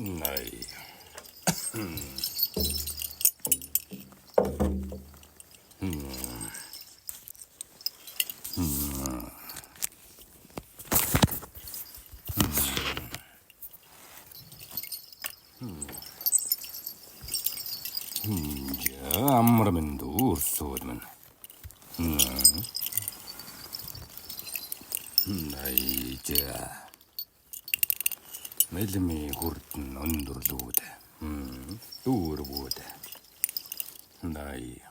Най. Аммармен дуурсуудмэн. Найжа. Мэлми хурдан өндөрлүүд. Дүүргүүд. Най.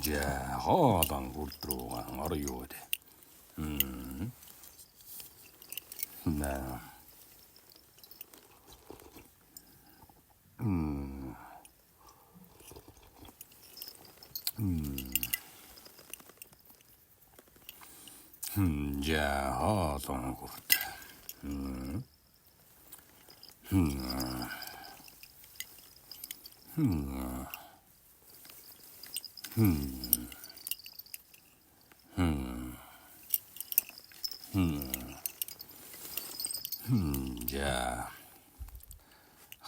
Жа хоолон хурдрууга орёод. На. Ja, hoolon kurt. Ja.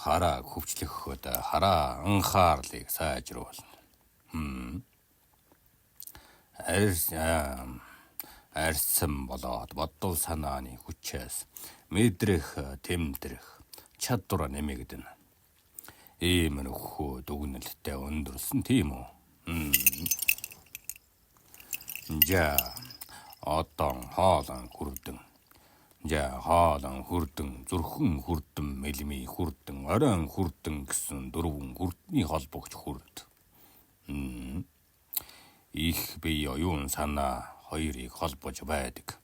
Хараа хөвчлөхөд хараа анхаарлыг сайжруулна. Арьсан болоод бодол санааны хүчээс мэдрэх, тэмдрэх чадвар нэмэгдэнэ. Ийм нөхөө дүгнэлтээ өндөрсөн тийм үү? За, одон хоолон хүрдэн. За, хоолон хүрдэн, зүрхэн хүрдэн, мэлми хүрдэн, оройн хүрдэн гэсэн дөрвөн хүрдний холбогч хүрд. Их бие оюун санаа хоёрыг холбож байдаг.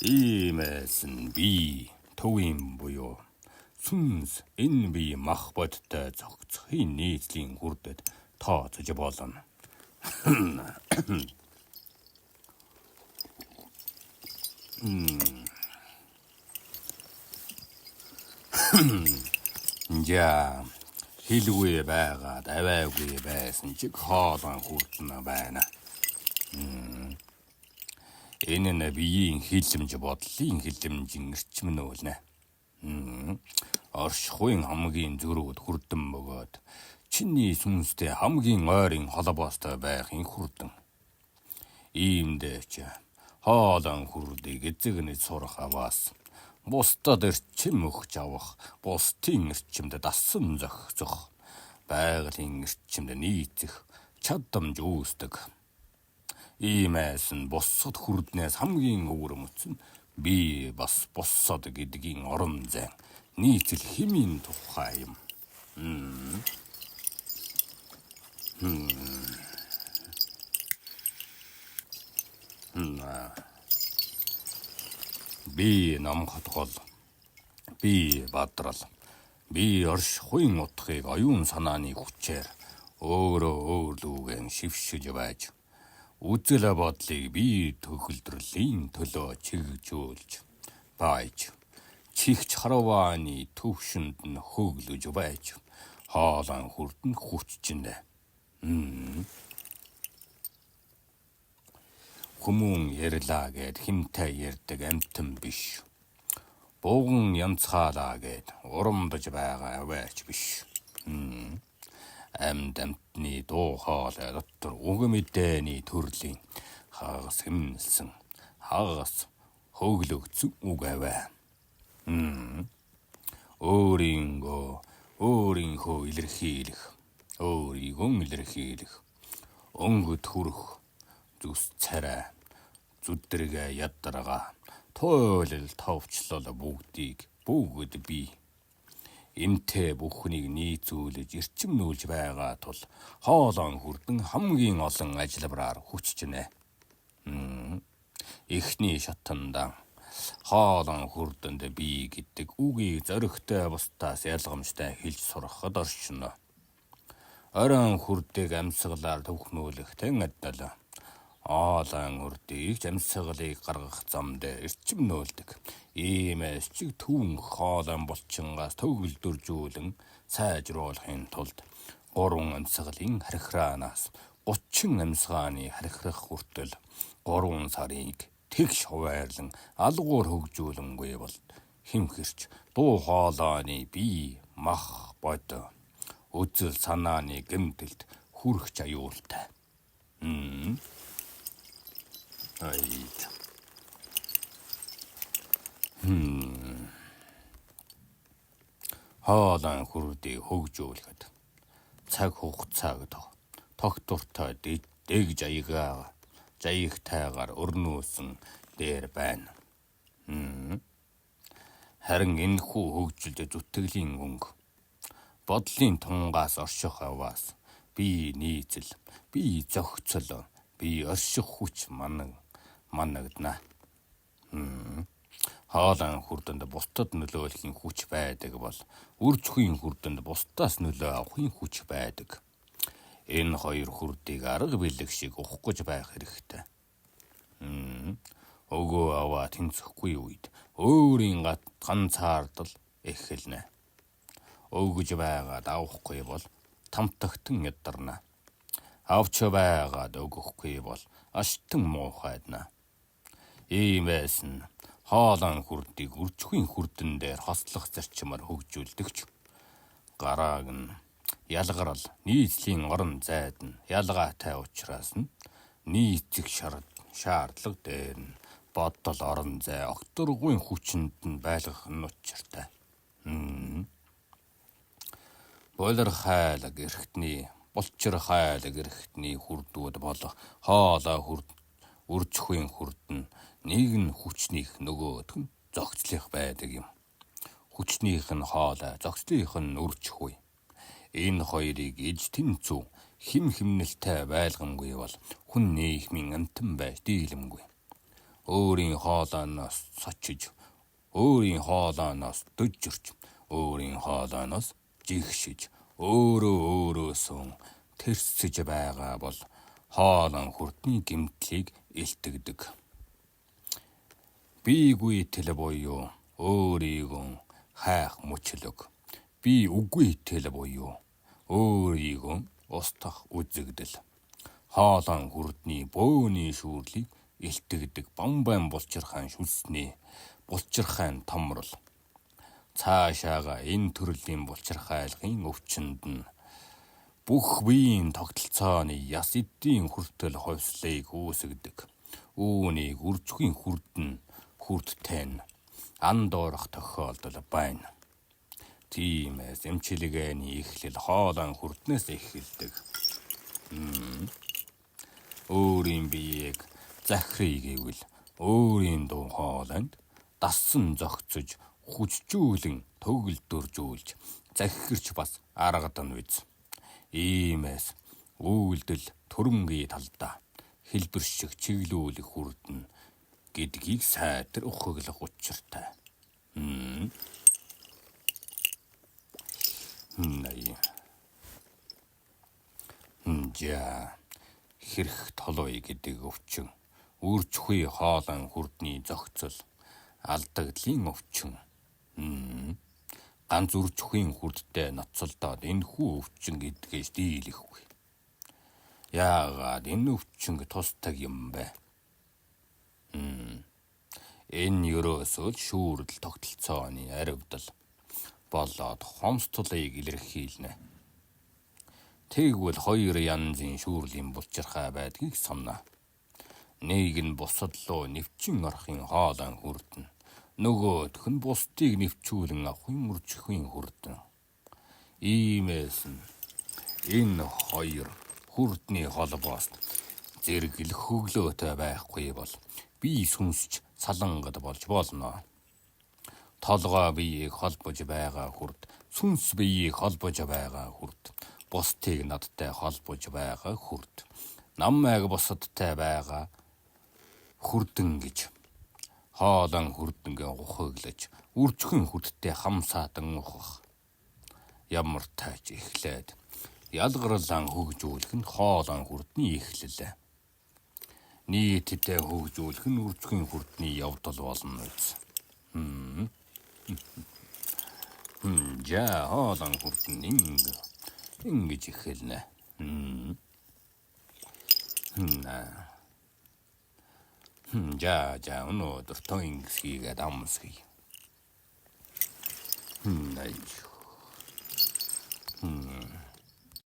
Иймээс нь би төвийн буюу сүнс энэ бие мах бодтой зохицохын нийцлийн хүрдэд тооцож болно. Ja, хэлгүй байгаад аваагүй байсан чиг хоолон хүрдэн байна. Энэ нь биеийн хилэмж бодлын хилэмжийн эрчим нүүлнэ. Оршихуйн хамгийн зүрүүд хүрдэн бөгөөд чиний сүнстэй хамгийн ойрын холбоостой байхын хүрдэн. Иймдээч хоолон хүрдийг эзэгнэж сурах аваас бусдад эрчим өгч авах, бусдын эрчимд дасан зохицох, байгалийн эрчимд нийцэх чадамж үүсдэг. Иймээс нь бусад хүрднээс хамгийн өвөрмөц нь би бас бусад гэдгийн орон зайн нийцэл хэмийн тухай юм. Би намхатгол, би бадрал, би оршихуйн утгыг оюун санааны хүчээр өөрөө лүүгэн шившиж байж, үзэл бодлыг би төгөлдрлийн төлөө чигжүүлж, байж, чихч харавааны төвшөнд нь хөглөж байж, хоолон хүрдэн хүччиндэ. Хүмүүн ярьлаа гэд химтэй ярьдаг амтан биш. Бууган янцхаалаа гэд урамдаж байгаа аваач биш. Амтны дуу хоолой дотор уг мэдээний төрлийн хагас хэмнэлсэн, хагас хөглөгдсөн үг аваа. Өөрийнхөө илэрхийлэх, өөрийгөө илэрхийлэх, өнгөт хүрэх, зүс царай, зүдэргээ ядарга, тойлол товчлол бүгдийг бүгд би. Эмтэй бүхнийг нийцүүлж эрчимнүүлж байгаа тул хоолон хүрдэн хамгийн олон ажиллавраар хүчжинэ. Эхний шатандан хоолон хүрдэнд би гэдэг үгийг зоригтой бусдаас ялгамжтай хэлж сурахад оршино. Оройн хүрдийг амьсгалаар төвхнүүлэх тэн адил хоолон хүрдийг амьсгалыг гаргах замд эрчим нүүлдэг. Иймээс чиг түүнх хоолон булчингаас төгөлдөржүүлэн сайжруулахын тулд 3 амьсгалын харихраанаас 30 амьсгааны харихрах хүртэл 3 сарыг тэгш хуваарлан алгуур хөгжүүлэнгүй бол химхэрч дуу хоолойны бие мах бод үзэл санааны гэмтэлд хүрэх аюултай. Хоолойн хүрдийг хөгжүүлэхэд цаг хугацааг тогтвортой дэг жаягтайгаар өрнүүлсэн дээр байна. Харин энэхүү хөгжилд зүтгэлийн өнгө бодлын тунгаас орших аваас би нийцэл, би зохицол, би орших хүч манагдана. Хоолойн хүрдэнд бусдад нөлөөлөхийн хүч байдаг бол үржихийн хүрдэнд бусдаас нөлөө авахын хүч байдаг. Энэ хоёр хүрдийг арга бэлэг шиг ухах гэж байх хэрэгтэй. Өгөө аваа тэнцэхгүй үед өөрийн ганцаардал эхэлнэ. Өгж байгаад авахгүй бол тамтагтан ядарна. Авч байгаад өгөхгүй бол аштан муухайдна. Иймээс нь хоолойн хүрдийг үржихийн хүрдэн дээр хослох зарчмаар хөгжүүлдэгч гарааг нь ялгарал нийцлийн орон зайд нь ялгаатай учраас нь нийцэх шаардлага дээр нь бодол орон зай огторгүйн хүчинд нь байлгах нь учиртай. Болор хайлаг эрхтний хүрдүүд бол хоолой үржихийн хүрд нь нэг нь хүчнийх нөгөөд нь зохицлих байдаг юм. Хүчнийх нь хоолой, зохицлих нь үржихгүй. Энэ хоёрыг иж тэнцүү химнэлтэй байлгангүй бол хүн нийгмийн амтан байж дийлэмгүй. Өөрийн хоолойноос сочиж, өөрийн хоолойноос дөжжөрч, өөрийн хоолойноос жигшиж, өөрөөсөө тэрсэж байгаа бол хоолойн хүрдний гэмтлийг илтгэдэг. Биегүй тэл буюу өөрийгөө хайх мөчлөг. Би үгүй тэл буюу өөрийгөө устгах үзэгдэл. Хоолойн хүрдний бөөний шүүрлийг илтгэдэг бамбайн булчирхайн шүлсний булчирхайн томрол. Цаашаага энэ төрлийн булчирхайлгын өвчнөд нь бүх биеийн тогтолцооны яс эдийн хүртэл ховслыг үүсгдэг. Үүнийг үржихийн хүрдтэй нь андуурах тохиолдол байна. Тиймээс эмчилгээний эхлэл хоолойн хүрднээс эхэлдэг. Өөрийн биеийг захирыг гэвэл өөрийн дуу хоолойнд дасан зохицож, хүчжүүлэн төгөлдөржүүлж, захирч бас аргадан биз. Иймээс үйлдэл төрөнгийн талдаа хэлбэр шиг чиглүүлэх хүрдэн гэдгийг сайтар ухаглах учиртай. Хэрх толой гэдэг өвчин, үржихийн хоолойн хүрдний зохицол, алдагдлын өвчин. Ганц үржихийн хүрдтэй ноцолдоод энэхүү өвчин гэдгээс дийлэхгүй. Яагаад энэ өвчин тусдаг юм бэ? Энэ ерөөсөө шүүрэл тогтолцооны аривдал болоод хомсдолыг илэрхийлнэ. Тэгвэл хоёр янзын шүүрлийн булчирхай байдгийг санана. Нэг нь бусад руу нэвчин орохын хоолойн хүрдэн, нөгөөх нь бусдыг нэвчүүлэн авахын үржихийн хүрдэн. Иймээс нь энэ хоёр хүрдний холбоос зэрэглэх хөглөөтэй байхгүй бол бие сүнсч салангад болж болно. Толгой биеийг холбож байгаа хүрд, сүнс биеийг холбож байгаа хүрд, бусдыг надтай холбож байгаа хүрд, намайг бусадтай байгаа хүрдэн гэж хоолойн хүрдэнгээ ухаглаж, үржихийн хүрдтэй хамсаатан ухах. Ямар тааж эхлээд ялгарлан хөгжүүлэх нь хоолойн хүрдний эхлэл. Нийтдээ хөгжүүлэх нь үржихийн хүрдний явдал болно биз. Хоолойн хүрдэн ингэж эхэлнэ. За өнөөдөр тоингс хийгээд амсгий. Ай.